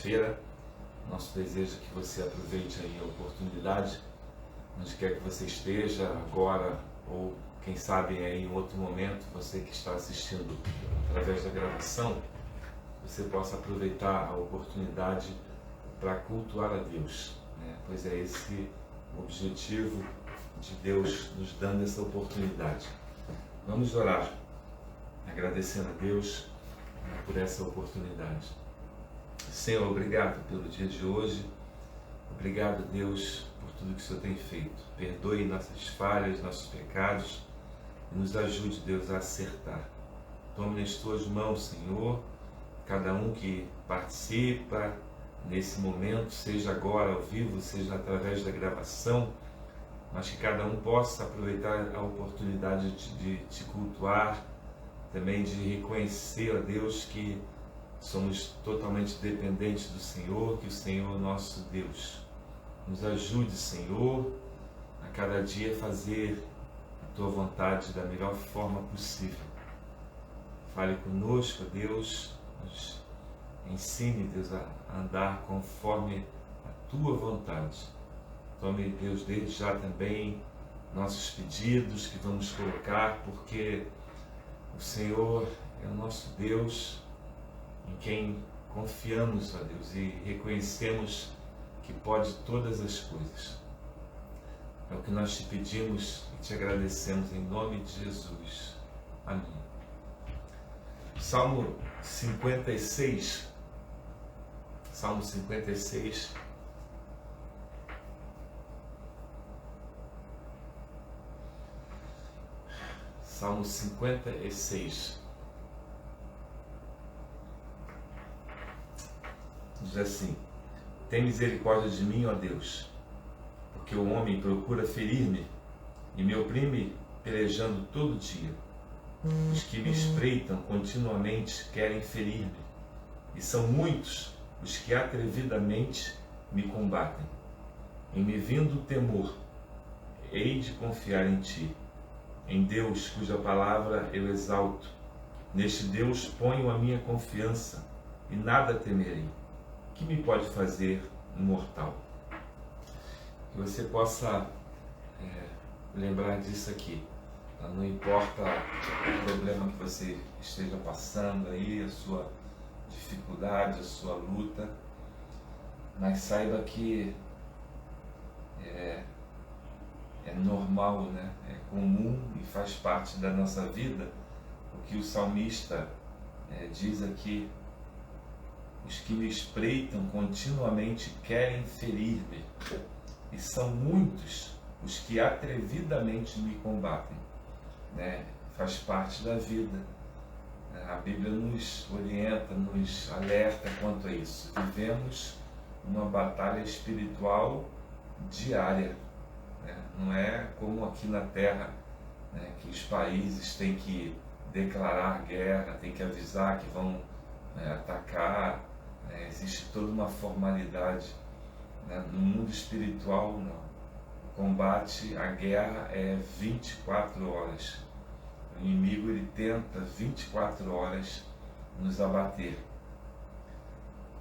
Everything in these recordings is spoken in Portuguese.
quarta-feira. Nosso desejo é que você aproveite aí a oportunidade, onde quer que você esteja, agora ou quem sabe aí em outro momento, você que está assistindo através da gravação, você possa aproveitar a oportunidade para cultuar a Deus, né? Pois é esse o objetivo de Deus nos dando essa oportunidade. Vamos orar, agradecendo a Deus por essa oportunidade. Senhor, obrigado pelo dia de hoje. Obrigado, Deus, por tudo que o Senhor tem feito. Perdoe nossas falhas, nossos pecados e nos ajude, Deus, a acertar. Tome nas tuas mãos, Senhor, cada um que participa nesse momento, seja agora ao vivo, seja através da gravação, mas que cada um possa aproveitar a oportunidade de te cultuar, também de reconhecer, ó Deus, que somos totalmente dependentes do Senhor, que o Senhor é o nosso Deus. Nos ajude, Senhor, a cada dia fazer a Tua vontade da melhor forma possível. Fale conosco, Deus, nos ensine, Deus, a andar conforme a Tua vontade. Tome, Deus, desde já também nossos pedidos que vamos colocar, porque o Senhor é o nosso Deus, em quem confiamos, ó Deus, e reconhecemos que pode todas as coisas. É o que nós te pedimos e te agradecemos em nome de Jesus. Amém. Salmo 56. Salmo 56. Salmo 56. Diz assim: tem misericórdia de mim, ó Deus, porque o homem procura ferir-me e me oprime pelejando todo dia. Os que me espreitam continuamente querem ferir-me, e são muitos os que atrevidamente me combatem. Em me vindo o temor, hei de confiar em Ti, em Deus cuja palavra eu exalto. Neste Deus ponho a minha confiança e nada temerei. Que me pode fazer um mortal? Que você possa lembrar disso aqui. Não importa o problema que você esteja passando aí, a sua dificuldade, a sua luta, mas saiba que é normal, né? É comum e faz parte da nossa vida. O que o salmista diz aqui: os que me espreitam continuamente querem ferir-me, e são muitos os que atrevidamente me combatem, né? Faz parte da vida. A Bíblia nos orienta, nos alerta quanto a isso. Vivemos uma batalha espiritual diária, né? Não é como aqui na Terra, né, que os países têm que declarar guerra, têm que avisar que vão atacar. Existe toda uma formalidade, né? No mundo espiritual, não. O combate, a guerra é 24 horas. O inimigo, ele tenta 24 horas nos abater.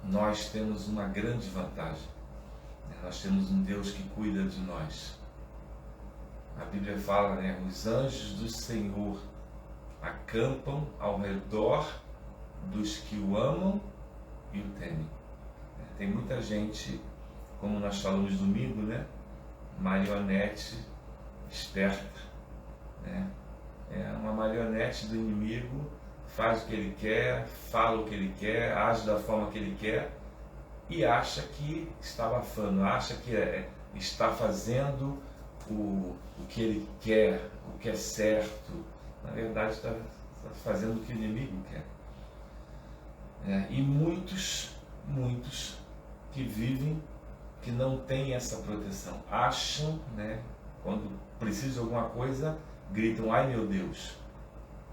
Nós temos uma grande vantagem, né? Nós temos um Deus que cuida de nós. A Bíblia fala, né? Os anjos do Senhor acampam ao redor dos que o amam e o temem. Tem muita gente, como nós falamos domingo, né? Marionete esperta, né? É uma marionete do inimigo, faz o que ele quer, fala o que ele quer, age da forma que ele quer e acha que está abafando, acha que está fazendo o que ele quer, o que é certo. Na verdade, está fazendo o que o inimigo quer. E muitos que vivem, que não têm essa proteção, acham, né, quando precisam de alguma coisa, gritam: ai meu Deus,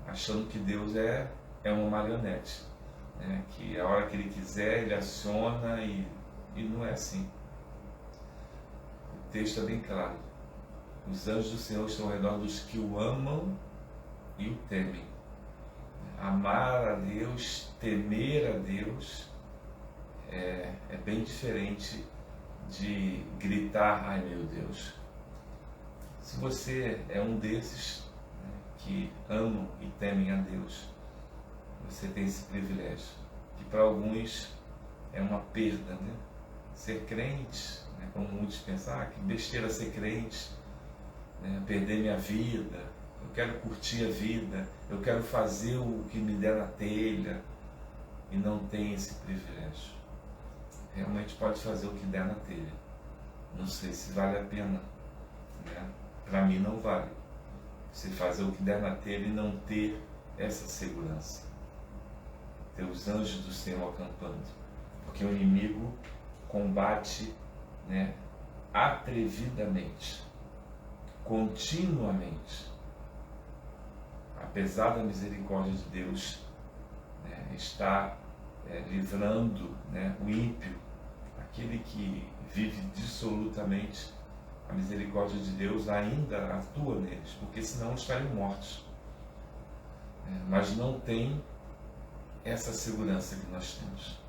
achando que Deus é uma marionete, né, que a hora que Ele quiser Ele aciona e não é assim. O texto é bem claro: os anjos do Senhor estão ao redor dos que o amam e o temem. Amar a Deus, temer a Deus, é bem diferente de gritar, ai meu Deus. Se você é um desses, né, que amam e temem a Deus, você tem esse privilégio, que para alguns é uma perda, né? Ser crente, né? Como muitos pensam, que besteira ser crente, né? Perder minha vida, eu quero curtir a vida, eu quero fazer o que me der na telha, e não tem esse privilégio. Realmente pode fazer o que der na telha, não sei se vale a pena, né? Para mim não vale você fazer o que der na telha e não ter essa segurança, ter os anjos do Senhor acampando, porque o inimigo combate, né, atrevidamente, continuamente. Apesar da misericórdia de Deus, né, está livrando, né, o ímpio, aquele que vive dissolutamente. A misericórdia de Deus ainda atua neles, porque senão estariam mortos. Mas não tem essa segurança que nós temos.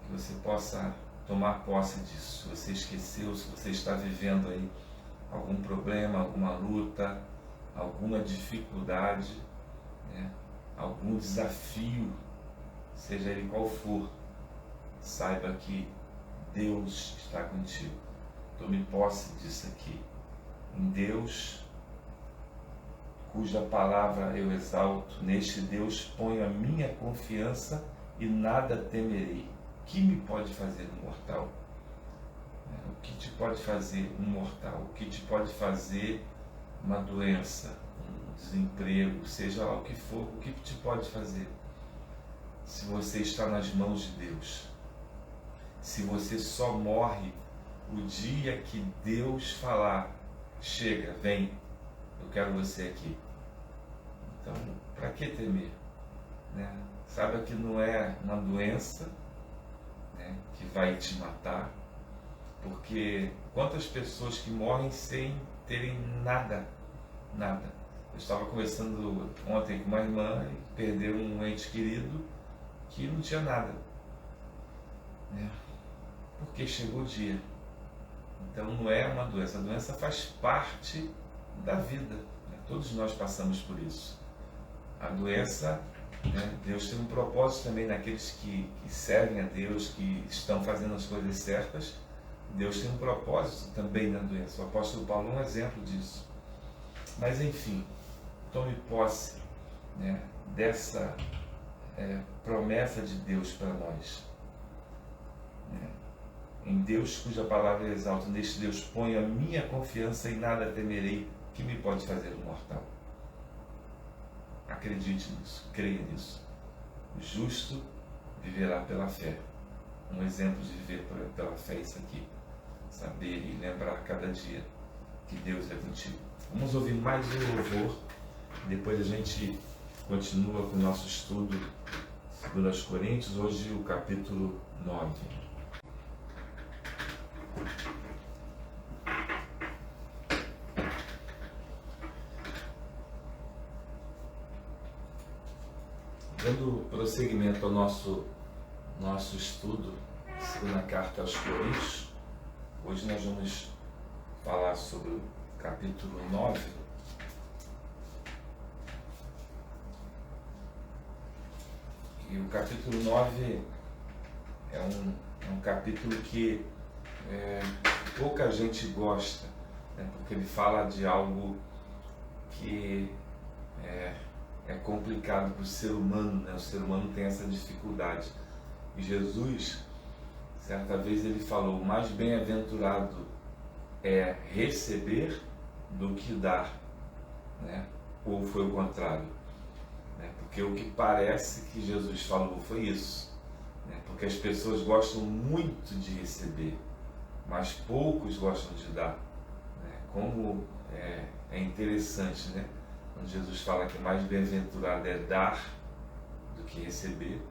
Que você possa tomar posse disso. Se você esqueceu, se você está vivendo aí algum problema, alguma luta, alguma dificuldade, né, algum desafio, seja ele qual for, saiba que Deus está contigo. Tome posse disso aqui. Em Deus, cuja palavra eu exalto, neste Deus ponho a minha confiança e nada temerei. O que me pode fazer um mortal? O que te pode fazer um mortal? O que te pode fazer uma doença, um desemprego, seja lá o que for, o que te pode fazer? Se você está nas mãos de Deus, se você só morre o dia que Deus falar, chega, vem, eu quero você aqui. Então, para que temer? Né? Saiba que não é uma doença, né, que vai te matar, porque quantas pessoas que morrem sem terem nada. Eu estava conversando ontem com uma irmã e perdeu um ente querido que não tinha nada, né? Porque chegou o dia. Então não é uma doença, a doença faz parte da vida, né? Todos nós passamos por isso. A doença, né? Deus tem um propósito também naqueles que servem a Deus, que estão fazendo as coisas certas. Deus tem um propósito também na doença. O apóstolo Paulo é um exemplo disso. Mas enfim, tome posse, né, dessa promessa de Deus para nós. Em Deus, cuja palavra eu exalto, neste Deus ponho a minha confiança e nada temerei que me pode fazer um mortal. Acredite nisso, creia nisso. O justo viverá pela fé. Um exemplo de viver pela fé é isso aqui. Saber e lembrar cada dia que Deus é contigo. Vamos ouvir mais um louvor, depois a gente continua com o nosso estudo segundo aos Coríntios, hoje o capítulo 9. Dando prosseguimento ao nosso estudo, segunda carta aos Coríntios, hoje nós vamos falar sobre o capítulo 9. E o capítulo 9 é um capítulo que pouca gente gosta, né, porque ele fala de algo que é complicado para o ser humano, né? O ser humano tem essa dificuldade. E Jesus, certa vez ele falou, mais bem-aventurado é receber do que dar, né? Ou foi o contrário, né? Porque o que parece que Jesus falou foi isso, né? Porque as pessoas gostam muito de receber, mas poucos gostam de dar, né? Como é interessante, né? Quando Jesus fala que mais bem-aventurado é dar do que receber,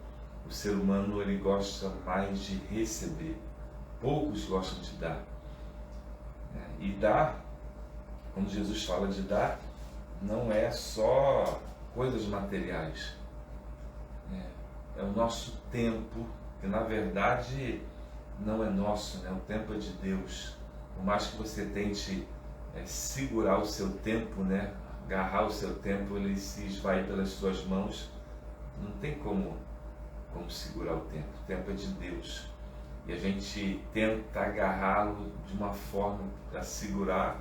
o ser humano ele gosta mais de receber, poucos gostam de dar. E dar, quando Jesus fala de dar, não é só coisas materiais, é o nosso tempo, é porque na verdade não é nosso, né? O tempo é de Deus. Por mais que você tente segurar o seu tempo, né? Agarrar o seu tempo, ele se esvai pelas suas mãos. Não tem como segurar o tempo é de Deus. E a gente tenta agarrá-lo de uma forma para segurar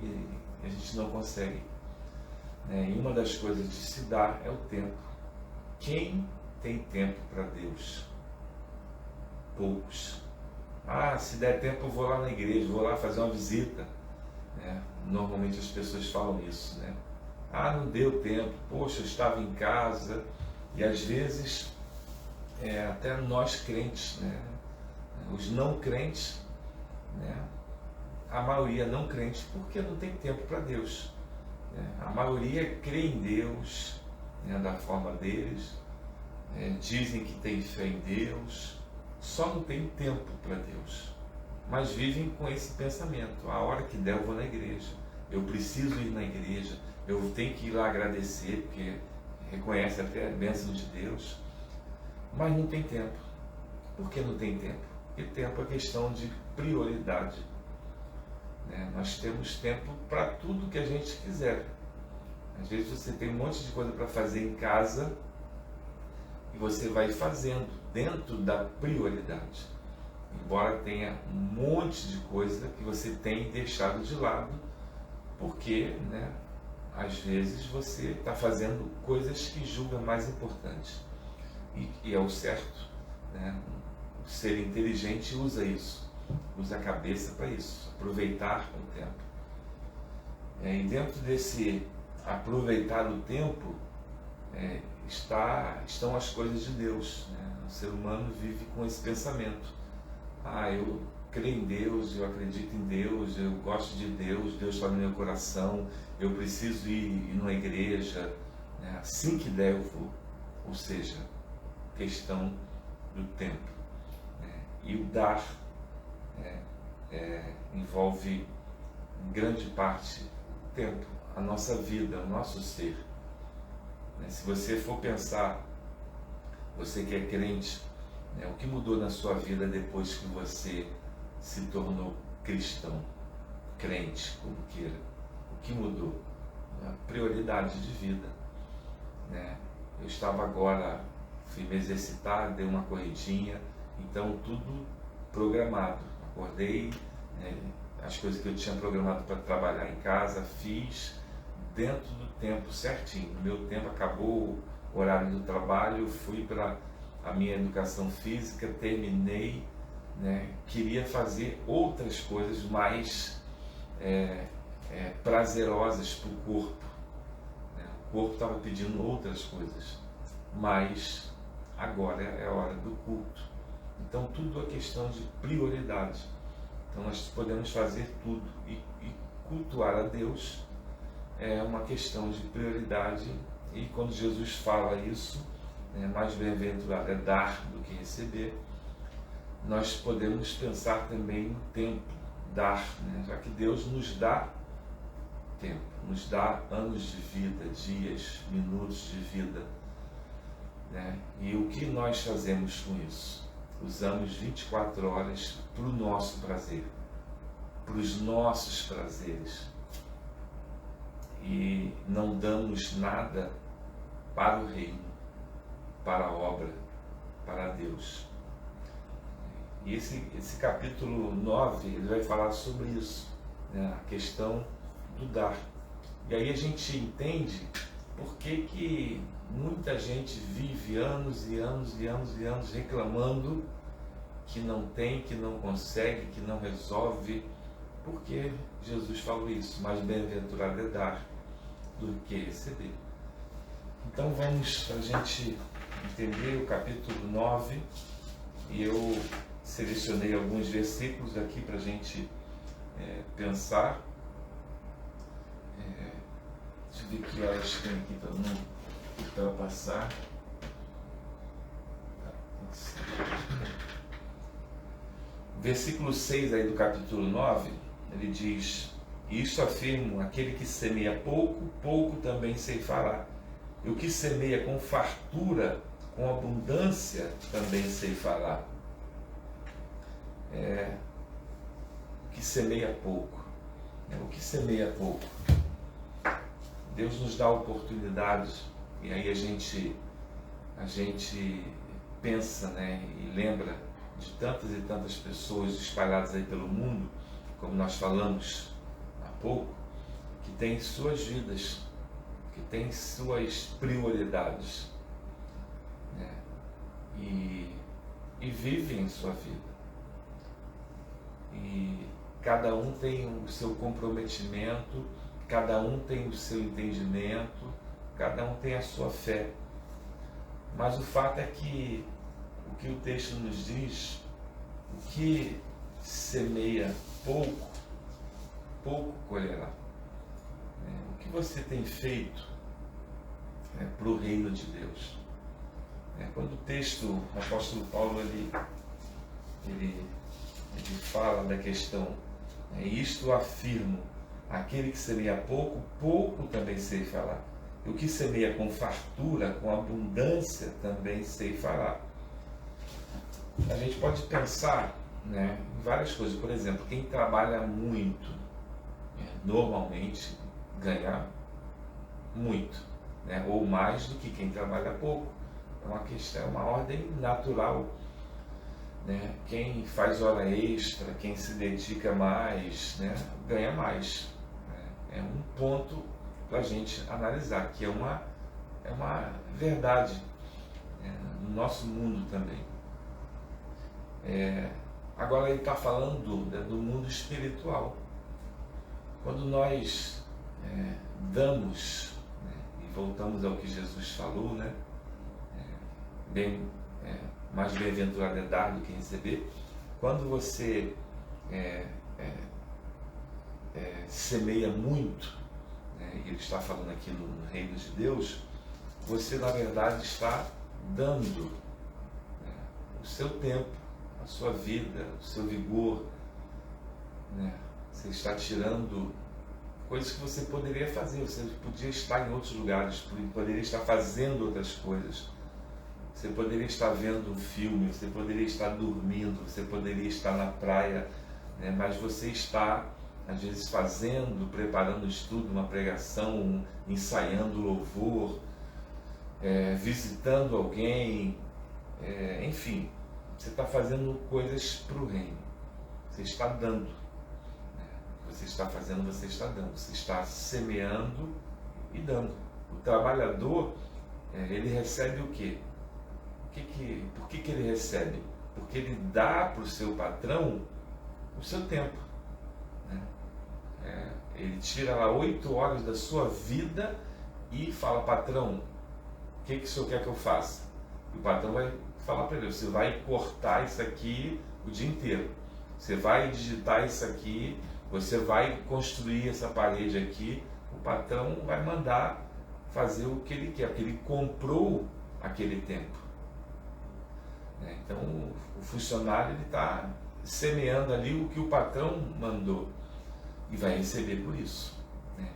e a gente não consegue. E uma das coisas de se dar é o tempo. Quem tem tempo para Deus? Poucos. Se der tempo eu vou lá na igreja, vou lá fazer uma visita. Normalmente as pessoas falam isso, né? Não deu tempo, poxa, eu estava em casa. E às vezes, até nós crentes, né? Os não crentes, né? A maioria não crente porque não tem tempo para Deus. A maioria crê em Deus, né, da forma deles, dizem que tem fé em Deus, só não tem tempo para Deus. Mas vivem com esse pensamento: a hora que der eu vou na igreja, eu preciso ir na igreja, eu tenho que ir lá agradecer, porque reconhece até a bênção de Deus, mas não tem tempo. Por que não tem tempo? Porque tempo é questão de prioridade. Nós temos tempo para tudo que a gente quiser. Às vezes você tem um monte de coisa para fazer em casa e você vai fazendo dentro da prioridade. Embora tenha um monte de coisa que você tem deixado de lado, porque, né, às vezes você está fazendo coisas que julga mais importantes. E é o certo, né? O ser inteligente usa isso. Usa a cabeça para isso, aproveitar o tempo. E dentro desse aproveitar o tempo estão as coisas de Deus, né? O ser humano vive com esse pensamento: eu creio em Deus, eu acredito em Deus, eu gosto de Deus, Deus está no meu coração, eu preciso ir numa igreja, né? Assim que der eu vou. Ou seja, questão do tempo, né? E o dar envolve grande parte do tempo, a nossa vida, o nosso ser. Se você for pensar, você que é crente, o que mudou na sua vida depois que você se tornou cristão, crente, como queira? O que mudou? A prioridade de vida. Eu estava agora, fui me exercitar, dei uma corridinha, então tudo programado. Acordei, as coisas que eu tinha programado para trabalhar em casa, fiz dentro do tempo certinho. No meu tempo acabou o horário do trabalho, fui para a minha educação física, terminei, queria fazer outras coisas mais prazerosas para o corpo. O corpo estava pedindo outras coisas, mas agora é a hora do culto. Então tudo é questão de prioridade. Então nós podemos fazer tudo e cultuar a Deus é uma questão de prioridade. E quando Jesus fala isso, mais bem-aventurado é dar do que receber, nós podemos pensar também no tempo, dar, já que Deus nos dá tempo, nos dá anos de vida, dias, minutos de vida, e o que nós fazemos com isso? Usamos 24 horas para o nosso prazer, para os nossos prazeres, e não damos nada para o reino, para a obra, para Deus. E esse capítulo 9, ele vai falar sobre isso, a questão do dar. E aí a gente entende por que muita gente vive anos e anos e anos e anos reclamando que não tem, que não consegue, que não resolve, porque Jesus falou isso: mais bem-aventurado é dar do que receber. Então vamos, para a gente entender o capítulo 9, e eu selecionei alguns versículos aqui para a gente pensar. Deixa eu ver que horas tem aqui para passar. Versículo 6 aí do capítulo 9, ele diz: isto afirmo, aquele que semeia pouco, pouco também ceifará. E o que semeia com fartura, com abundância também ceifará. O que semeia pouco. O que semeia pouco. Deus nos dá oportunidades, e aí a gente pensa, né, e lembra de tantas e tantas pessoas espalhadas aí pelo mundo, como nós falamos há pouco, que têm suas vidas, que têm suas prioridades, né, e vivem sua vida. E cada um tem o seu comprometimento, cada um tem o seu entendimento, cada um tem a sua fé. Mas o fato é que o que o texto nos diz, o que semeia pouco, pouco colherá. O que você tem feito para o reino de Deus? Quando o texto, o apóstolo Paulo, ele fala da questão, isto afirmo, aquele que semeia pouco, pouco também ceifará. E o que semeia com fartura, com abundância, também ceifará. A gente pode pensar, né, em várias coisas. Por exemplo, quem trabalha muito, normalmente ganha muito, né, ou mais do que quem trabalha pouco. É uma questão, é uma ordem natural. Né? Quem faz hora extra, quem se dedica mais, né, ganha mais. É um ponto para a gente analisar, que é uma verdade, no nosso mundo também. Agora ele está falando, né, do mundo espiritual. Quando nós damos, né, e voltamos ao que Jesus falou, né, mais bem-aventurado é dar do que receber. Quando você semeia muito, né, e ele está falando aqui no reino de Deus, você na verdade está dando, né, o seu tempo, a sua vida, o seu vigor, né? Você está tirando coisas que você poderia fazer, você podia estar em outros lugares, poderia estar fazendo outras coisas. Você poderia estar vendo um filme, você poderia estar dormindo, você poderia estar na praia, né? Mas você está, às vezes, preparando um estudo, uma pregação, ensaiando louvor, visitando alguém, enfim, você está fazendo coisas para o reino. Você está dando. Você está fazendo, você está dando. Você está semeando e dando. O trabalhador, ele recebe o quê? Por que ele recebe? Porque ele dá para o seu patrão o seu tempo, né? Ele tira lá 8 horas da sua vida e fala: patrão, o que o senhor quer que eu faça? E o patrão vai falar para ele: você vai cortar isso aqui o dia inteiro, você vai digitar isso aqui, você vai construir essa parede aqui. O patrão vai mandar fazer o que ele quer, porque ele comprou aquele tempo. Então o funcionário está semeando ali o que o patrão mandou e vai receber por isso, né?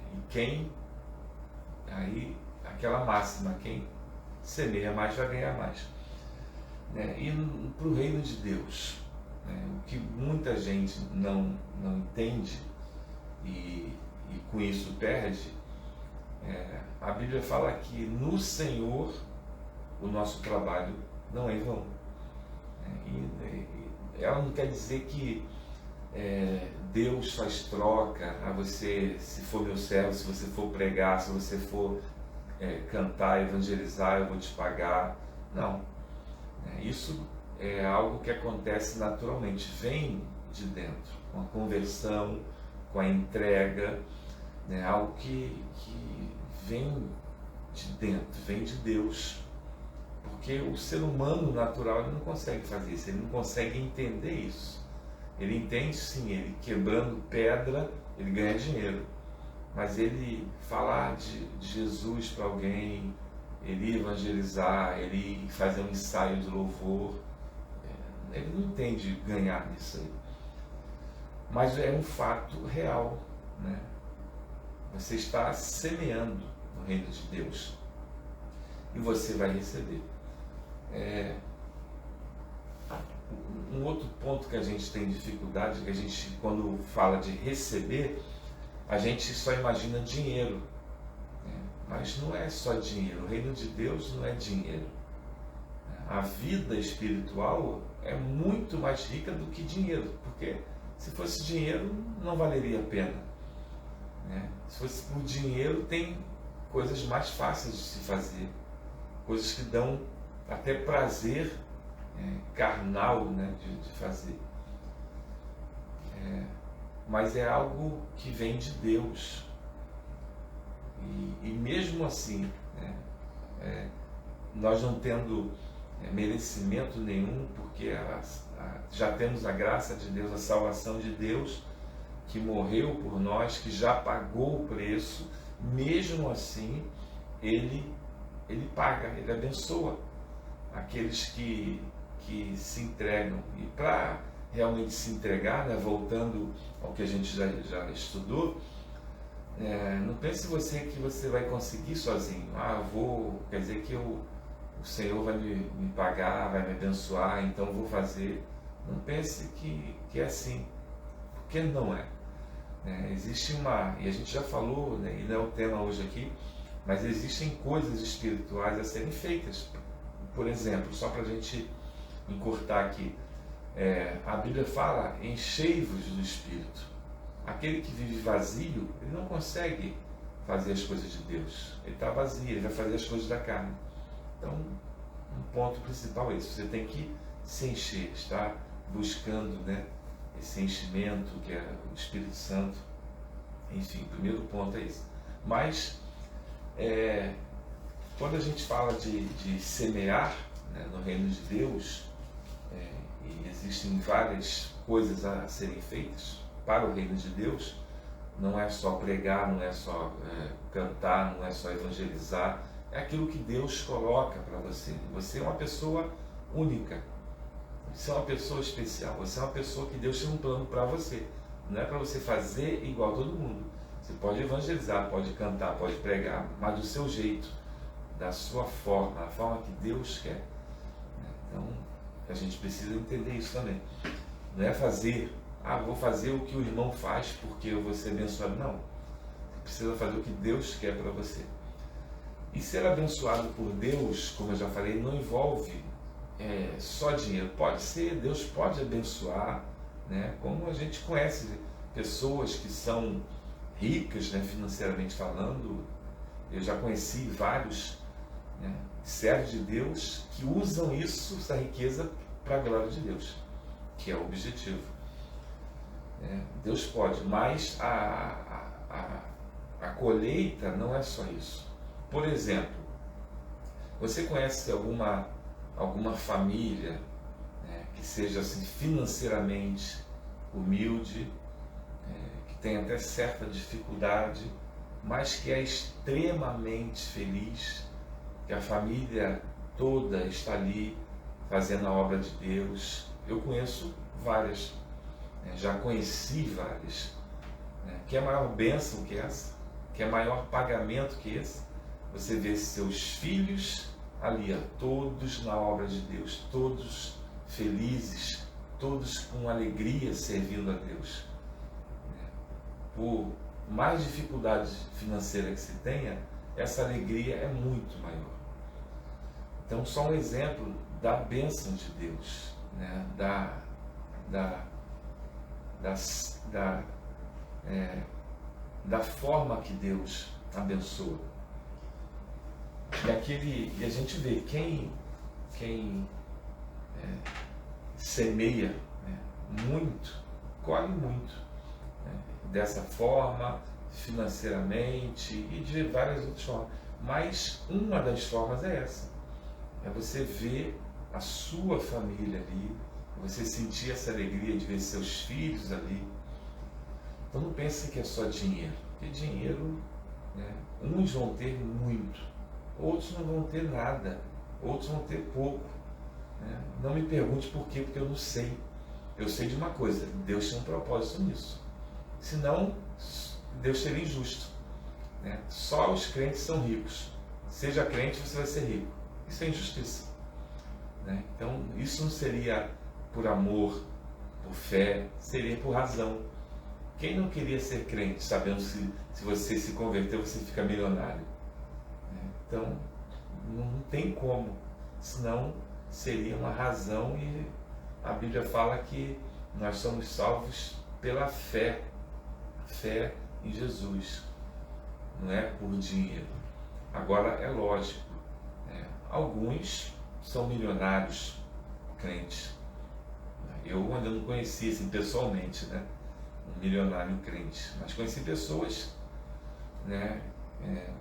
E aquela máxima, quem semeia mais vai ganhar mais, né? E para o reino de Deus, né, o que muita gente não entende e com isso perde, a Bíblia fala que no Senhor o nosso trabalho não é em vão. E ela não quer dizer que Deus faz troca, você, se for meu servo, se você for pregar, se você for cantar, evangelizar, eu vou te pagar. Não. Isso é algo que acontece naturalmente, vem de dentro, com a conversão, com a entrega, né? Algo que vem de dentro, vem de Deus. Porque o ser humano natural, ele não consegue fazer isso, ele não consegue entender isso. Ele entende sim, ele quebrando pedra, ele ganha dinheiro. Mas ele falar de Jesus para alguém, ele evangelizar, ele fazer um ensaio de louvor, ele não entende ganhar nisso aí. Mas é um fato real, né? Você está semeando no reino de Deus e você vai receber. Um outro ponto que a gente tem dificuldade, que a gente, quando fala de receber, a gente só imagina dinheiro, né? Mas não é só dinheiro. O reino de Deus não é dinheiro. A vida espiritual é muito mais rica do que dinheiro, porque se fosse dinheiro não valeria a pena, né? Se fosse por dinheiro, tem coisas mais fáceis de se fazer, coisas que dão até prazer carnal, né, de fazer. Mas é algo que vem de Deus. E mesmo assim, né, nós não tendo merecimento nenhum, porque já temos a graça de Deus, a salvação de Deus, que morreu por nós, que já pagou o preço, mesmo assim, Ele paga, Ele abençoa aqueles que se entregam. E para realmente se entregar, né, voltando ao que a gente já estudou, não pense você que você vai conseguir sozinho. Quer dizer que o Senhor vai me pagar, vai me abençoar, então vou fazer. Não pense que é assim, porque não é. Existe e a gente já falou, né, e não é o tema hoje aqui, mas existem coisas espirituais a serem feitas. Por exemplo, só para a gente encurtar aqui, a Bíblia fala: enchei-vos do Espírito. Aquele que vive vazio, ele não consegue fazer as coisas de Deus. Ele está vazio, ele vai fazer as coisas da carne. Então, um ponto principal é isso: você tem que se encher, estar buscando, né, esse enchimento que é o Espírito Santo. Enfim, o primeiro ponto é isso. Mas, quando a gente fala de semear, né, no reino de Deus, e existem várias coisas a serem feitas para o reino de Deus, não é só pregar, não é só cantar, não é só evangelizar, é aquilo que Deus coloca para você. Você é uma pessoa única, você é uma pessoa especial, você é uma pessoa que Deus tem um plano para você. Não é para você fazer igual a todo mundo. Você pode evangelizar, pode cantar, pode pregar, mas do seu jeito, da sua forma, a forma que Deus quer. Então, a gente precisa entender isso também. Não é vou fazer o que o irmão faz porque eu vou ser abençoado. Não. Você precisa fazer o que Deus quer para você. E ser abençoado por Deus, como eu já falei, não envolve só dinheiro. Pode ser, Deus pode abençoar, né? Como a gente conhece pessoas que são ricas, né, financeiramente falando. Eu já conheci vários, né, servos de Deus que usam essa riqueza para a glória de Deus, que é o objetivo. Deus pode, mas a colheita não é só isso. Por exemplo, você conhece alguma família, né, que seja assim, financeiramente humilde, que tem até certa dificuldade, mas que é extremamente feliz, que a família toda está ali fazendo a obra de Deus? Eu conheço várias, já conheci várias. Que é maior bênção que essa? Que é maior pagamento que esse? Você vê seus filhos ali, todos na obra de Deus, todos felizes, todos com alegria servindo a Deus. Por mais dificuldade financeira que se tenha, essa alegria é muito maior. Então, só um exemplo da bênção de Deus, né? Da forma que Deus abençoa. E a gente vê quem semeia, né, muito, colhe muito, né, dessa forma, financeiramente e de várias outras formas. Mas uma das formas é essa: é você ver a sua família ali, você sentir essa alegria de ver seus filhos ali. Então não pense que é só dinheiro, porque dinheiro, né, uns vão ter muito, outros não vão ter nada, outros vão ter pouco. Não me pergunte por quê, porque eu não sei. Eu sei de uma coisa: Deus tem um propósito nisso. Senão, Deus seria injusto, né? Só os crentes são ricos. Seja crente, você vai ser rico. Isso é injustiça. né? Então, isso não seria por amor, por fé, seria por razão. Quem não queria ser crente, sabendo se você se converter, você fica milionário? Então, não tem como, senão seria uma razão, e a Bíblia fala que nós somos salvos pela fé em Jesus, não é por dinheiro. Agora, é lógico, alguns são milionários crentes. Eu ainda não conheci assim, pessoalmente, né, um milionário crente, mas conheci pessoas, né,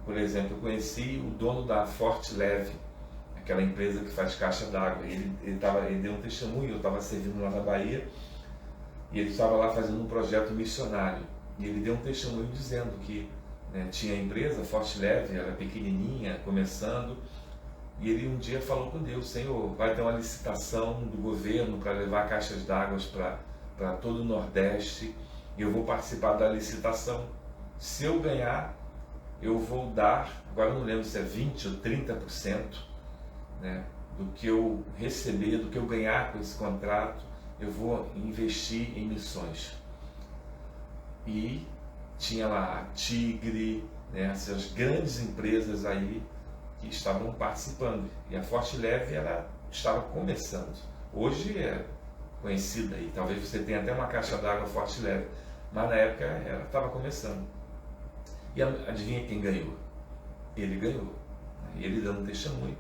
por exemplo, eu conheci o dono da Forte Leve, aquela empresa que faz caixa d'água. Ele deu um testemunho. Eu estava servindo lá na Bahia e ele estava lá fazendo um projeto missionário, e ele deu um testemunho dizendo que, né, tinha a empresa Forte Leve, era pequenininha, começando, e ele um dia falou com Deus: Senhor, vai ter uma licitação do governo para levar caixas d'água para todo o Nordeste, e eu vou participar da licitação. Se eu ganhar, eu vou dar, agora eu não lembro se é 20% ou 30%, né, do que eu receber, do que eu ganhar com esse contrato, eu vou investir em missões. E tinha lá a Tigre, né, essas grandes empresas aí que estavam participando. E a Forte Leve, ela estava começando. Hoje é conhecida aí, talvez você tenha até uma caixa d'água Forte Leve, mas na época ela estava começando. E adivinha quem ganhou? Ele ganhou. E ele dando testemunho.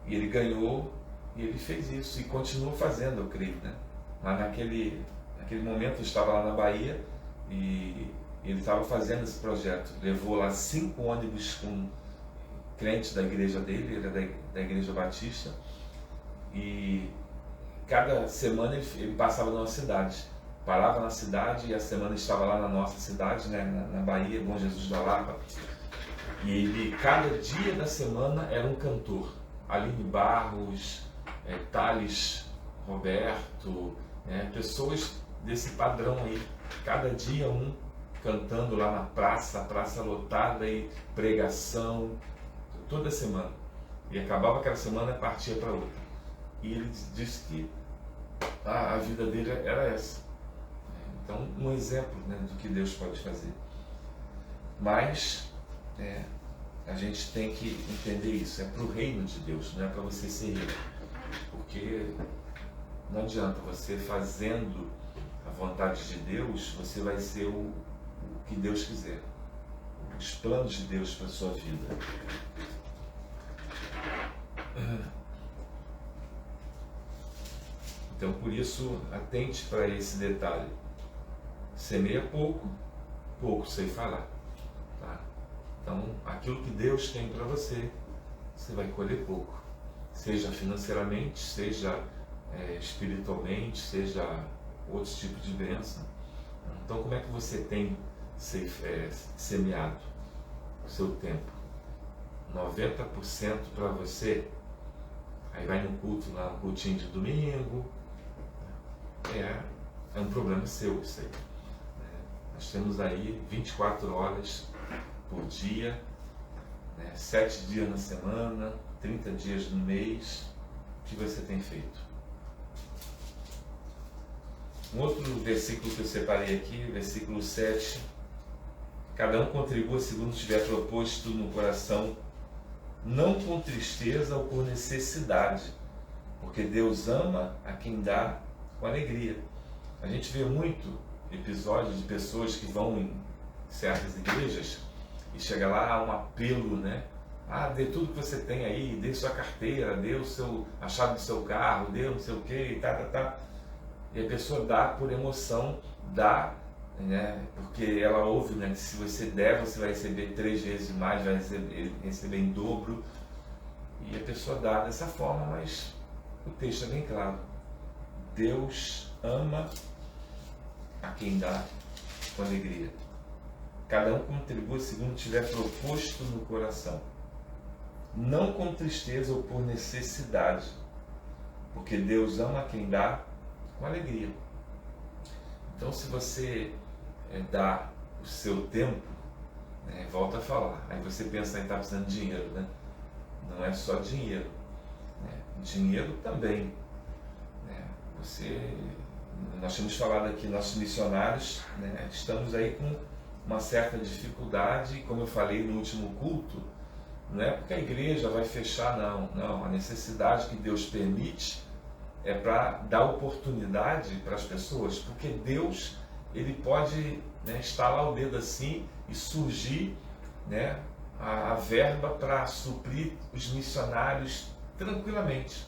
E ele ganhou, e ele fez isso, e continuou fazendo, eu creio, né? Mas naquele momento eu estava lá na Bahia, e ele estava fazendo esse projeto. Levou lá 5 ônibus com crentes da igreja dele, ele era da igreja batista, e cada semana ele passava numa cidade. Parava na cidade, e a semana estava lá na nossa cidade, né, na Bahia, Bom Jesus da Lapa. E ele, cada dia da semana, era um cantor. Aline Barros, Thales Roberto, pessoas desse padrão aí. Cada dia um cantando lá na praça, a praça lotada, e pregação, toda semana. E acabava aquela semana e partia para outra. E ele disse que a vida dele era essa. Então, um exemplo, né, do que Deus pode fazer. Mas a gente tem que entender isso. É para o reino de Deus, não é para você ser rico. Porque não adianta você fazendo a vontade de Deus, você vai ser o que Deus quiser. Os planos de Deus para a sua vida. Então, por isso, atente para esse detalhe. Semeia pouco, pouco sei falar. Tá? Então, aquilo que Deus tem para você, você vai colher pouco. Seja financeiramente, seja espiritualmente, seja outros tipos de bênção. Então, como é que você tem semeado o seu tempo? 90% para você, aí vai no culto lá, no cultinho de domingo, é um problema seu isso aí. Nós temos aí 24 horas por dia, 7 dias na semana, 30 dias no mês. O que você tem feito? Um outro versículo que eu separei aqui, versículo 7. Cada um contribua segundo tiver proposto no coração, não com tristeza ou por necessidade, porque Deus ama a quem dá com alegria. A gente vê muito episódios de pessoas que vão em certas igrejas e chega lá um apelo, né? Dê tudo que você tem aí, dê sua carteira, dê a chave do seu carro, dê não sei o que, e tá. E a pessoa dá por emoção, dá, né? Porque ela ouve, né, que se você der, você vai receber 3 vezes mais, vai receber em dobro. E a pessoa dá dessa forma, mas o texto é bem claro. Deus ama a quem dá com alegria. Cada um contribua segundo tiver proposto no coração, não com tristeza ou por necessidade, porque Deus ama a quem dá com alegria. Então, se você dá o seu tempo, volta a falar, aí você pensa em estar precisando de dinheiro, né? Não é só dinheiro, dinheiro também. Nós temos falado aqui, nossos missionários, estamos aí com uma certa dificuldade, como eu falei no último culto, não é porque a igreja vai fechar, não, a necessidade que Deus permite é para dar oportunidade para as pessoas, porque Deus, Ele pode estalar o dedo assim e surgir a verba para suprir os missionários tranquilamente.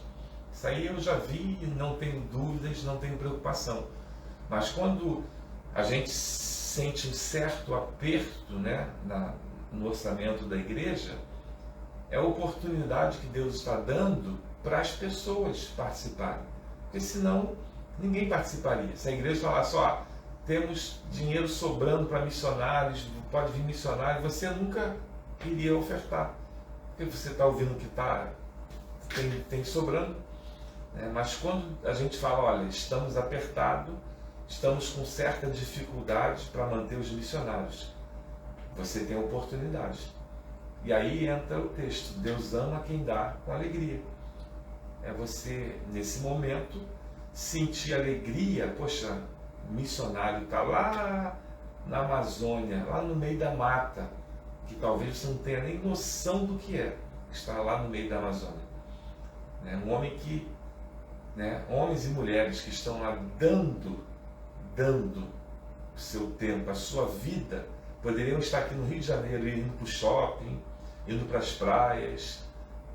Isso aí eu já vi e não tenho dúvidas, não tenho preocupação. Mas quando a gente sente um certo aperto no orçamento da igreja, é a oportunidade que Deus está dando para as pessoas participarem. Porque senão ninguém participaria. Se a igreja falasse, temos dinheiro sobrando para missionários, pode vir missionário, você nunca iria ofertar. Porque você está ouvindo que tem sobrando. Mas quando a gente fala, olha, estamos apertados, estamos com certa dificuldade para manter os missionários, você tem oportunidade. E aí entra o texto, Deus ama quem dá com alegria. É você, nesse momento, sentir alegria. Poxa, o missionário está lá na Amazônia, lá no meio da mata, que talvez você não tenha nem noção do que é, estar lá no meio da Amazônia. Um homem que, homens e mulheres que estão lá dando o seu tempo, a sua vida, poderiam estar aqui no Rio de Janeiro, indo para o shopping, indo para as praias,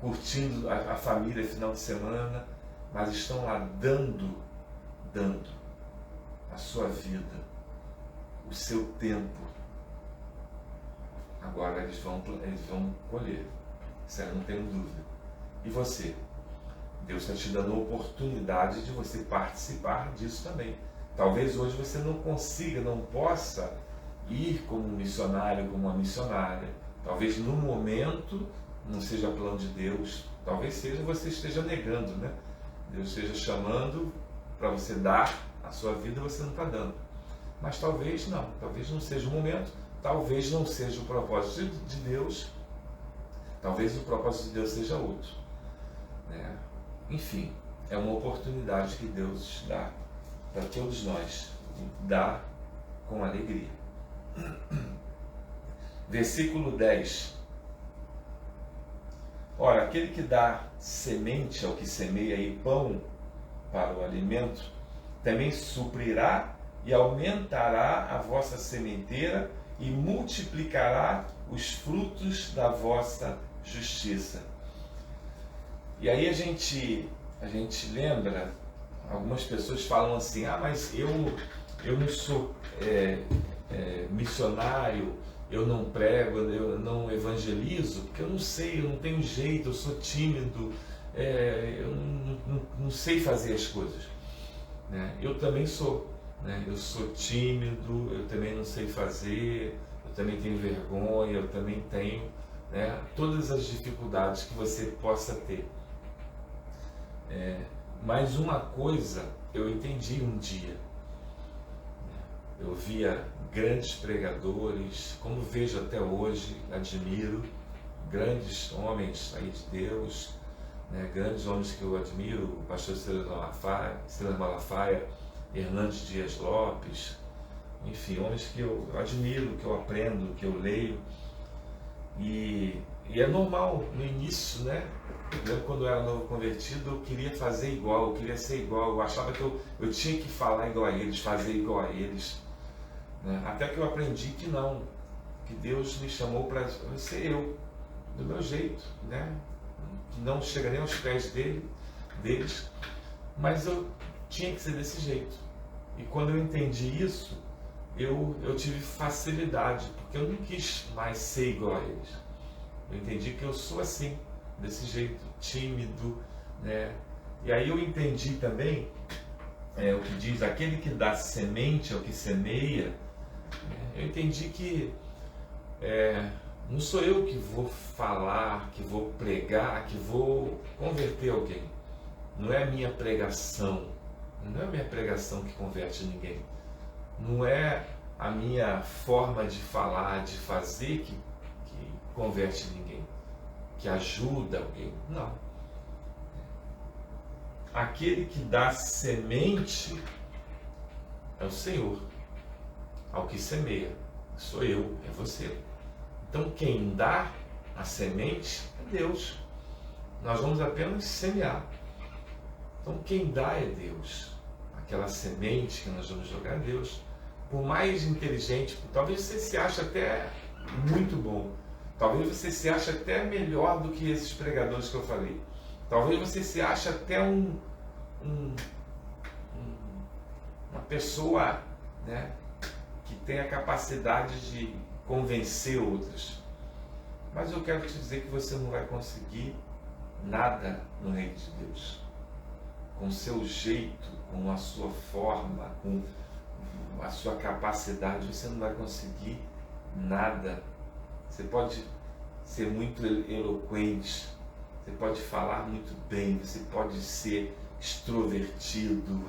curtindo a família final de semana, mas estão lá dando a sua vida, o seu tempo. Agora eles vão colher, isso aí não tenho dúvida. E você? Deus está te dando a oportunidade de você participar disso também. Talvez hoje você não consiga, não possa ir como um missionário, como uma missionária. Talvez no momento não seja plano de Deus. Talvez seja, você esteja negando, Deus esteja chamando para você dar a sua vida e você não está dando. Mas talvez não seja o momento, talvez não seja o propósito de Deus, talvez o propósito de Deus seja outro. Enfim, é uma oportunidade que Deus dá para todos nós, dá com alegria. Versículo 10. Ora, aquele que dá semente ao que semeia e pão para o alimento, também suprirá e aumentará a vossa sementeira e multiplicará os frutos da vossa justiça. E aí a gente lembra, algumas pessoas falam assim, mas eu não sou missionário, eu não prego, eu não evangelizo, porque eu não sei, eu não tenho jeito, eu sou tímido, eu não sei fazer as coisas. Eu também sou, eu sou tímido, eu também não sei fazer, eu também tenho vergonha, eu também tenho todas as dificuldades que você possa ter. Mas uma coisa eu entendi um dia. Eu via grandes pregadores, como vejo até hoje, admiro grandes homens aí de Deus, grandes homens que eu admiro, o pastor Silas Malafaia, Hernandes Dias Lopes, enfim, homens que eu admiro, que eu aprendo, que eu leio. E é normal no início, Eu lembro quando eu era novo convertido, eu queria fazer igual, eu queria ser igual, eu achava que eu tinha que falar igual a eles, fazer igual a eles. Até que eu aprendi que não, que Deus me chamou para ser eu, do meu jeito, que não chega nem aos pés deles, mas eu tinha que ser desse jeito. E quando eu entendi isso, eu tive facilidade, porque eu não quis mais ser igual a eles. Eu entendi que eu sou assim, desse jeito, tímido, E aí eu entendi também o que diz, aquele que dá semente ao que semeia. Eu entendi que não sou eu que vou falar, que vou pregar, que vou converter alguém. Não é a minha pregação, não é a minha pregação que converte ninguém. Não é a minha forma de falar, de fazer que converte ninguém, que ajuda alguém. Não. aquele que dá semente é o Senhor, ao que semeia. Sou eu, é você. Então quem dá a semente é Deus. Nós vamos apenas semear. Então quem dá é Deus. Aquela semente que nós vamos jogar é Deus. Por mais inteligente, talvez você se ache até muito bom. Talvez você se ache até melhor do que esses pregadores que eu falei. Talvez você se ache até uma pessoa, né, que tem a capacidade de convencer outros. Mas eu quero te dizer que você não vai conseguir nada no reino de Deus. Com o seu jeito, com a sua forma, com a sua capacidade, você não vai conseguir nada. Você pode ser muito eloquente, você pode falar muito bem, você pode ser extrovertido,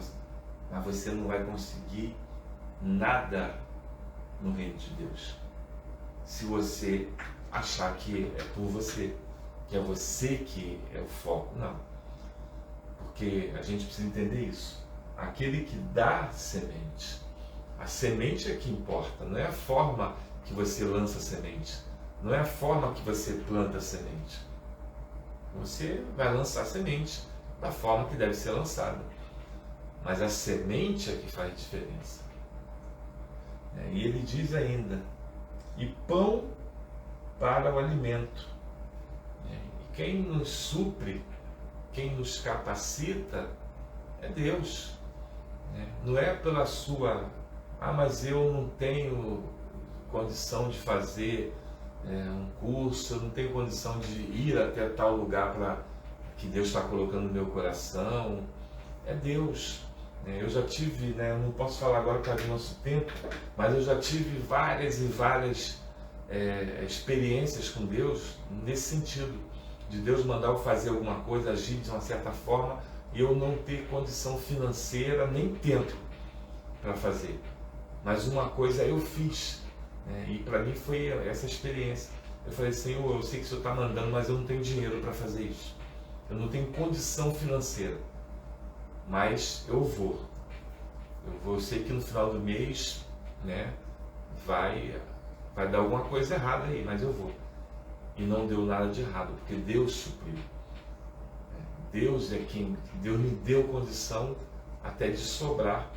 mas você não vai conseguir nada no reino de Deus. Se você achar que é por você, que é você que é o foco, não. Porque a gente precisa entender isso. Aquele que dá semente, a semente é que importa, não é a forma que você lança a semente, não é a forma que você planta a semente. Você vai lançar a semente da forma que deve ser lançada, mas a semente é que faz diferença. E ele diz ainda, e pão para o alimento. E quem nos supre, quem nos capacita é Deus. Não é pela sua, mas eu não tenho condição de fazer um curso, eu não tenho condição de ir até tal lugar que Deus está colocando no meu coração. É Deus. Eu já tive, eu não posso falar agora por causa do nosso tempo, mas eu já tive várias e várias experiências com Deus nesse sentido, de Deus mandar eu fazer alguma coisa, agir de uma certa forma, e eu não ter condição financeira nem tempo para fazer. Mas uma coisa eu fiz, e para mim foi essa experiência. Eu falei, Senhor, eu sei que o Senhor está mandando, mas eu não tenho dinheiro para fazer isso. Eu não tenho condição financeira. Mas eu vou. Eu sei que no final do mês, vai dar alguma coisa errada aí, mas eu vou. E não deu nada de errado, porque Deus supriu. Deus me deu condição até de sobrar.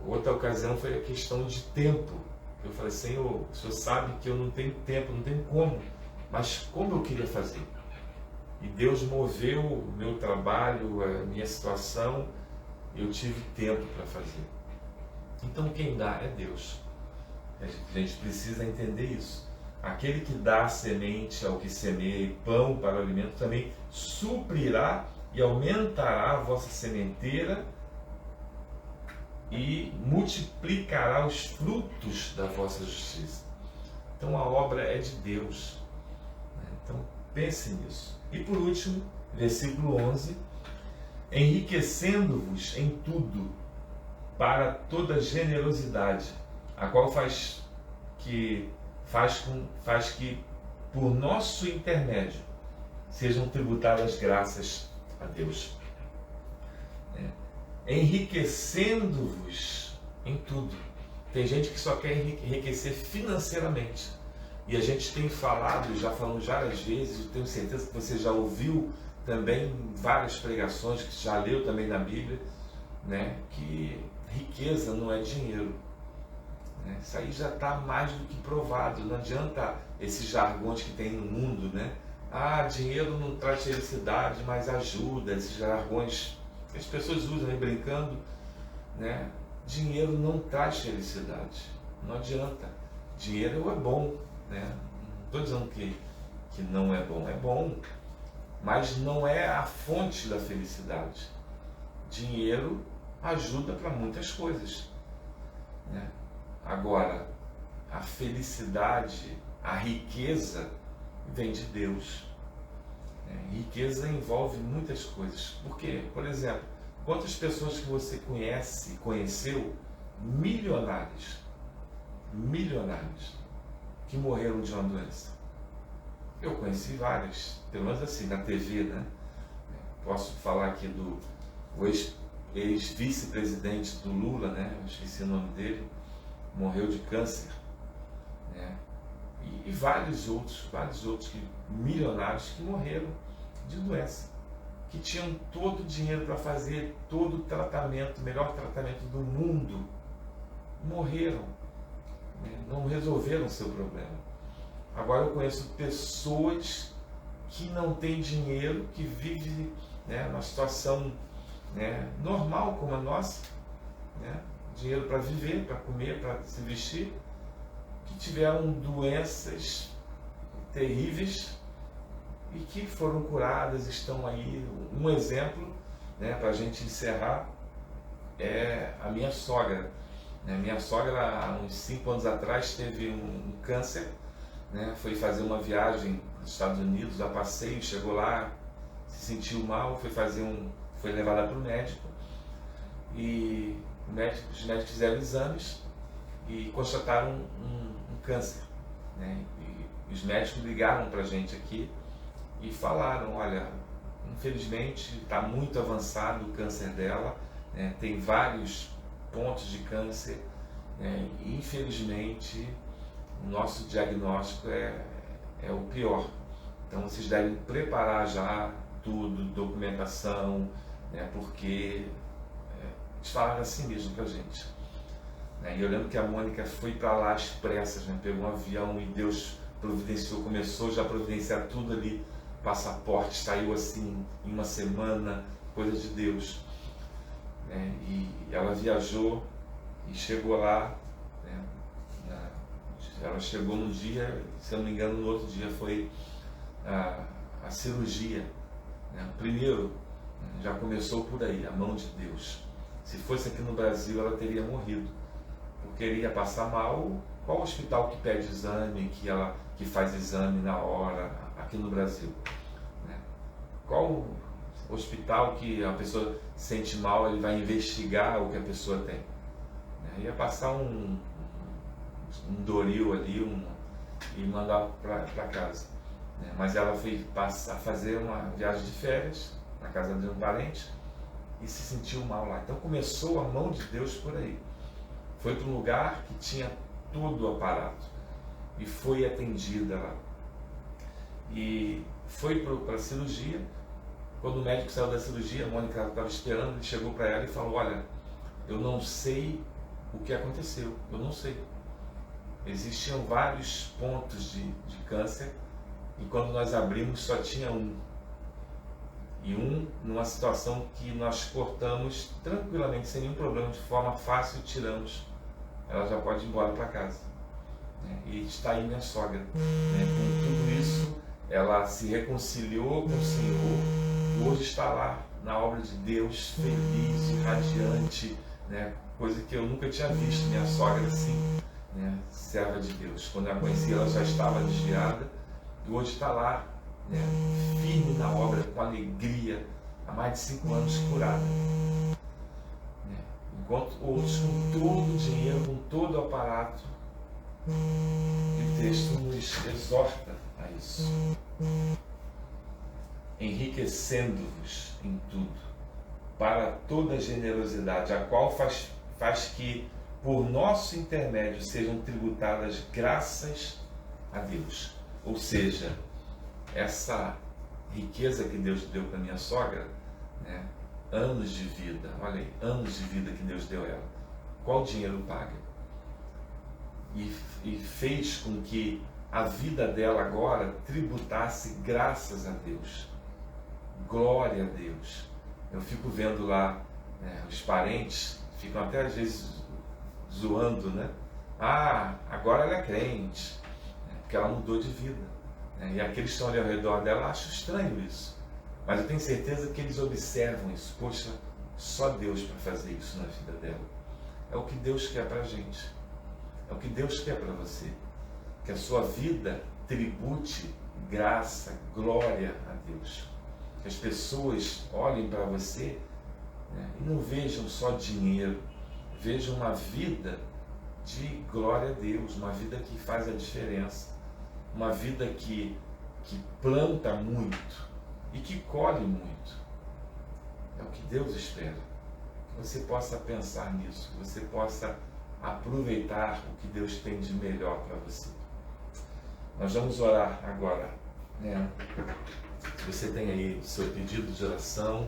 Outra ocasião foi a questão de tempo. Eu falei, Senhor, o Senhor sabe que eu não tenho tempo, não tenho como, mas como eu queria fazer. E Deus moveu o meu trabalho, a minha situação, eu tive tempo para fazer. Então quem dá é Deus. A gente precisa entender isso. Aquele que dá semente ao que semeia e pão para o alimento também suprirá e aumentará a vossa sementeira e multiplicará os frutos da vossa justiça. Então a obra é de Deus. Então pense nisso. E por último, versículo 11, enriquecendo-vos em tudo para toda generosidade, a qual faz que por nosso intermédio sejam tributadas graças a Deus. Enriquecendo-vos em tudo. Tem gente que só quer enriquecer financeiramente. E a gente tem falado, já falamos várias vezes, eu tenho certeza que você já ouviu também várias pregações, que já leu também na Bíblia, que riqueza não é dinheiro. Isso aí já está mais do que provado. Não adianta esses jargões que tem no mundo, dinheiro não traz felicidade, mas ajuda. Esses jargões que as pessoas usam brincando, dinheiro não traz felicidade. Não adianta. Dinheiro é bom, não estou dizendo que não é bom, mas não é a fonte da felicidade. Dinheiro ajuda para muitas coisas, Agora, a felicidade, a riqueza vem de Deus. Riqueza envolve muitas coisas. Por quê? Por exemplo, quantas pessoas que você conheceu, milionários, que morreram de uma doença? Eu conheci várias, pelo menos assim, na TV, Posso falar aqui do ex-vice-presidente do Lula, né? Eu esqueci o nome dele, morreu de câncer, né? E vários outros milionários que morreram de doença, que tinham todo o dinheiro para fazer todo o tratamento, o melhor tratamento do mundo, morreram, né? Não resolveram o seu problema. Agora eu conheço pessoas que não têm dinheiro, que vivem, né, numa situação, né, normal como a nossa, né, dinheiro para viver, para comer, para se vestir, que tiveram doenças terríveis e que foram curadas, estão aí. Um exemplo, né, para a gente encerrar, é a minha sogra. Minha sogra, há uns 5 anos atrás, teve um câncer, né, foi fazer uma viagem nos Estados Unidos, a passeio, chegou lá, se sentiu mal, foi levada para o médico, e os médicos fizeram exames e constataram um câncer, né? E os médicos ligaram para a gente aqui e falaram: olha, infelizmente está muito avançado o câncer dela, né? Tem vários pontos de câncer, né? E infelizmente o nosso diagnóstico é o pior. Então vocês devem preparar já tudo, documentação, né? Porque eles falaram assim mesmo pra gente, né? E eu lembro que a Mônica foi para lá às pressas, né? Pegou um avião e Deus providenciou, começou já a providenciar tudo ali, passaporte, saiu assim em uma semana, coisa de Deus, né? E ela viajou e chegou lá, né? Ela chegou no dia, se eu não me engano, no outro dia foi a cirurgia, né? Primeiro, já começou por aí, a mão de Deus. Se fosse aqui no Brasil, ela teria morrido, porque ele ia passar mal. Qual hospital que pede exame, que faz exame na hora, aqui no Brasil, né? Qual hospital que a pessoa sente mal, ele vai investigar o que a pessoa tem, né? Ia passar um Doril ali, e mandar para casa, né? Mas ela foi fazer uma viagem de férias na casa de um parente e se sentiu mal lá. Então começou a mão de Deus por aí. Foi para um lugar que tinha todo o aparato e foi atendida lá. E foi para a cirurgia. Quando o médico saiu da cirurgia, a Mônica estava esperando, ele chegou para ela e falou: olha, eu não sei o que aconteceu, eu não sei. Existiam vários pontos de câncer e quando nós abrimos só tinha um. E numa situação que nós cortamos tranquilamente, sem nenhum problema, de forma fácil, tiramos. Ela já pode ir embora para casa, né? E está aí minha sogra, né? Com tudo isso, ela se reconciliou com o Senhor e hoje está lá na obra de Deus, feliz, radiante, né? Coisa que eu nunca tinha visto minha sogra assim, né? Serva de Deus. Quando eu a conheci, ela já estava desviada e hoje está lá, né? Firme na obra, com alegria, há mais de 5 anos curada, né? Enquanto outros com todo o dinheiro, com todo o aparato. E o texto nos exorta a isso: enriquecendo-vos em tudo, para toda generosidade, a qual faz que por nosso intermédio sejam tributadas graças a Deus. Ou seja, essa riqueza que Deus deu para minha sogra, né? Anos de vida, olha aí, anos de vida que Deus deu a ela. Qual dinheiro paga? E fez com que a vida dela agora tributasse graças a Deus. Glória a Deus. Eu fico vendo lá, né, os parentes ficam até às vezes zoando, né? Ah, agora ela é crente, né? Porque ela mudou de vida, né? E aqueles que estão ali ao redor dela acham estranho isso. Mas eu tenho certeza que eles observam isso. Poxa, só Deus para fazer isso na vida dela. É o que Deus quer para a gente. É o que Deus quer para você. Que a sua vida tribute graça, glória a Deus. Que as pessoas olhem para você, né, e não vejam só dinheiro. Vejam uma vida de glória a Deus. Uma vida que faz a diferença. Uma vida que planta muito e que colhe muito, É o que Deus espera. Que você possa pensar nisso, que você possa aproveitar o que Deus tem de melhor para você. Nós vamos orar agora, né? Se você tem aí o seu pedido de oração,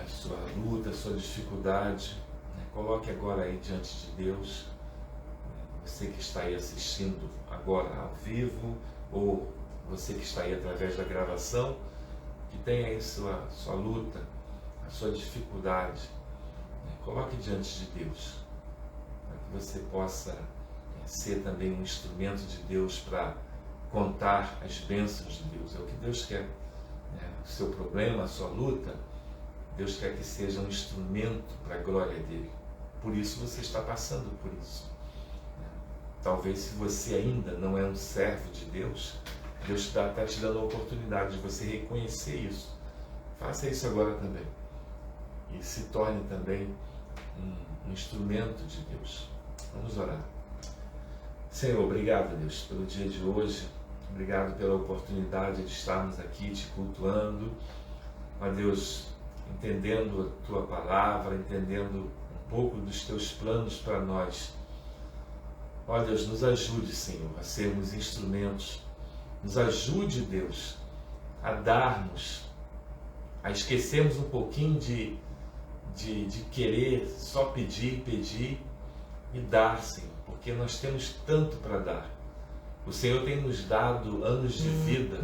a sua luta, a sua dificuldade, né? Coloque agora aí diante de Deus. Você que está aí assistindo agora ao vivo, ou você que está aí através da gravação, que tem aí sua luta, a sua dificuldade, né? Coloque diante de Deus, para que você possa ser também um instrumento de Deus para contar as bênçãos de Deus. É o que Deus quer, né? O seu problema, a sua luta, Deus quer que seja um instrumento para a glória dele. Por isso você está passando por isso. Talvez, se você ainda não é um servo de Deus, Deus está te dando a oportunidade de você reconhecer isso. Faça isso agora também. E se torne também um instrumento de Deus. Vamos orar. Senhor, obrigado, Deus, pelo dia de hoje. Obrigado pela oportunidade de estarmos aqui te cultuando. Ó Deus, entendendo a Tua palavra, entendendo um pouco dos Teus planos para nós. Ó Deus, nos ajude, Senhor, a sermos instrumentos. Nos ajude, Deus, a darmos, a esquecermos um pouquinho de querer só pedir e dar, Senhor, porque nós temos tanto para dar. O Senhor tem nos dado anos de vida,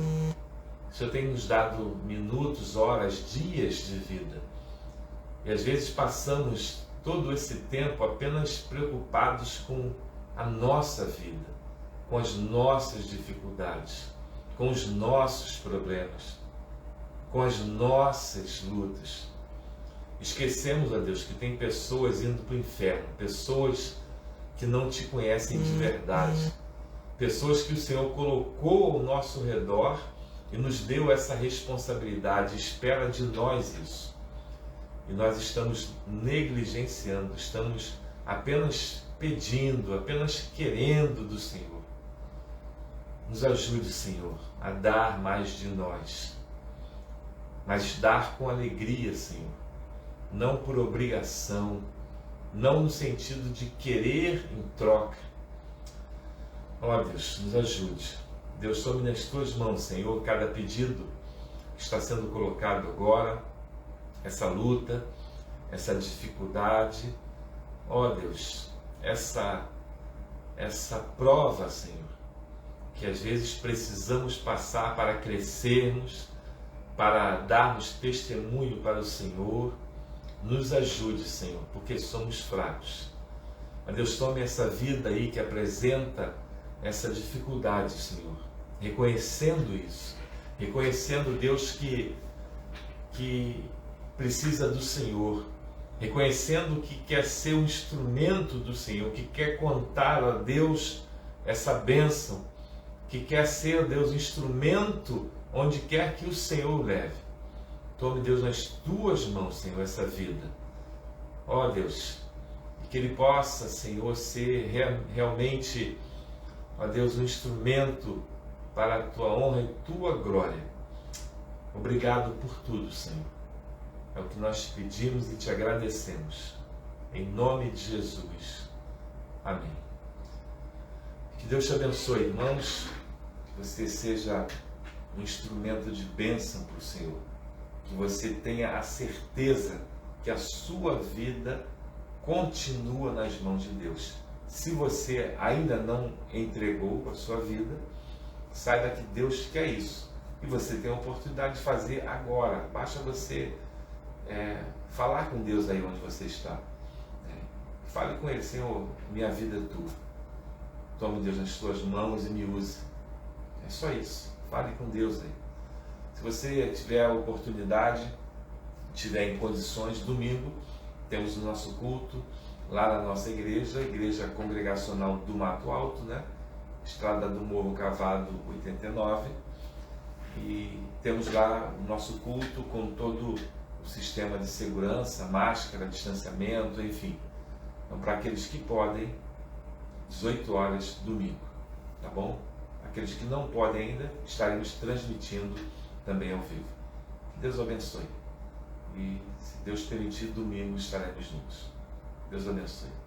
o Senhor tem nos dado minutos, horas, dias de vida. E às vezes passamos todo esse tempo apenas preocupados com a nossa vida, com as nossas dificuldades, com os nossos problemas, com as nossas lutas. Esquecemos, ó Deus, que tem pessoas indo para o inferno, pessoas que não te conhecem de verdade, pessoas que o Senhor colocou ao nosso redor e nos deu essa responsabilidade, espera de nós isso. E nós estamos negligenciando, estamos apenas pedindo, apenas querendo do Senhor. Nos ajude, Senhor, a dar mais de nós, mas dar com alegria, Senhor, não por obrigação, não no sentido de querer em troca. Ó Deus, nos ajude. Deus, tome nas Tuas mãos, Senhor, cada pedido que está sendo colocado agora, essa luta, essa dificuldade. Ó Deus, essa prova, Senhor, que às vezes precisamos passar para crescermos, para darmos testemunho para o Senhor. Nos ajude, Senhor, porque somos fracos. Mas Deus, tome essa vida aí que apresenta essa dificuldade, Senhor, reconhecendo isso, reconhecendo, Deus, que precisa do Senhor, reconhecendo que quer ser um instrumento do Senhor, que quer contar a Deus essa bênção, que quer ser, Deus, instrumento onde quer que o Senhor leve. Tome, Deus, nas Tuas mãos, Senhor, essa vida. Ó Deus, que Ele possa, Senhor, ser realmente, ó Deus, um instrumento para a Tua honra e Tua glória. Obrigado por tudo, Senhor. É o que nós te pedimos e te agradecemos. Em nome de Jesus. Amém. Que Deus te abençoe, irmãos. Que você seja um instrumento de bênção para o Senhor. Que você tenha a certeza que a sua vida continua nas mãos de Deus. Se você ainda não entregou a sua vida, saiba que Deus quer isso. E você tem a oportunidade de fazer agora. Basta você falar com Deus aí onde você está. Fale com Ele: Senhor, minha vida é Tua. Tome, Deus, nas Tuas mãos e me use. É só isso. Fale com Deus aí. Se você tiver a oportunidade, tiver em condições, domingo temos o nosso culto lá na nossa igreja, Igreja Congregacional do Mato Alto, né? Estrada do Morro Cavado 89, e temos lá o nosso culto com todo o sistema de segurança, máscara, distanciamento, enfim. Então, para aqueles que podem, 18 horas domingo, tá bom? Aqueles que não podem ainda, estaremos transmitindo também ao vivo. Que Deus o abençoe. E, se Deus permitir, domingo estaremos juntos. Deus abençoe.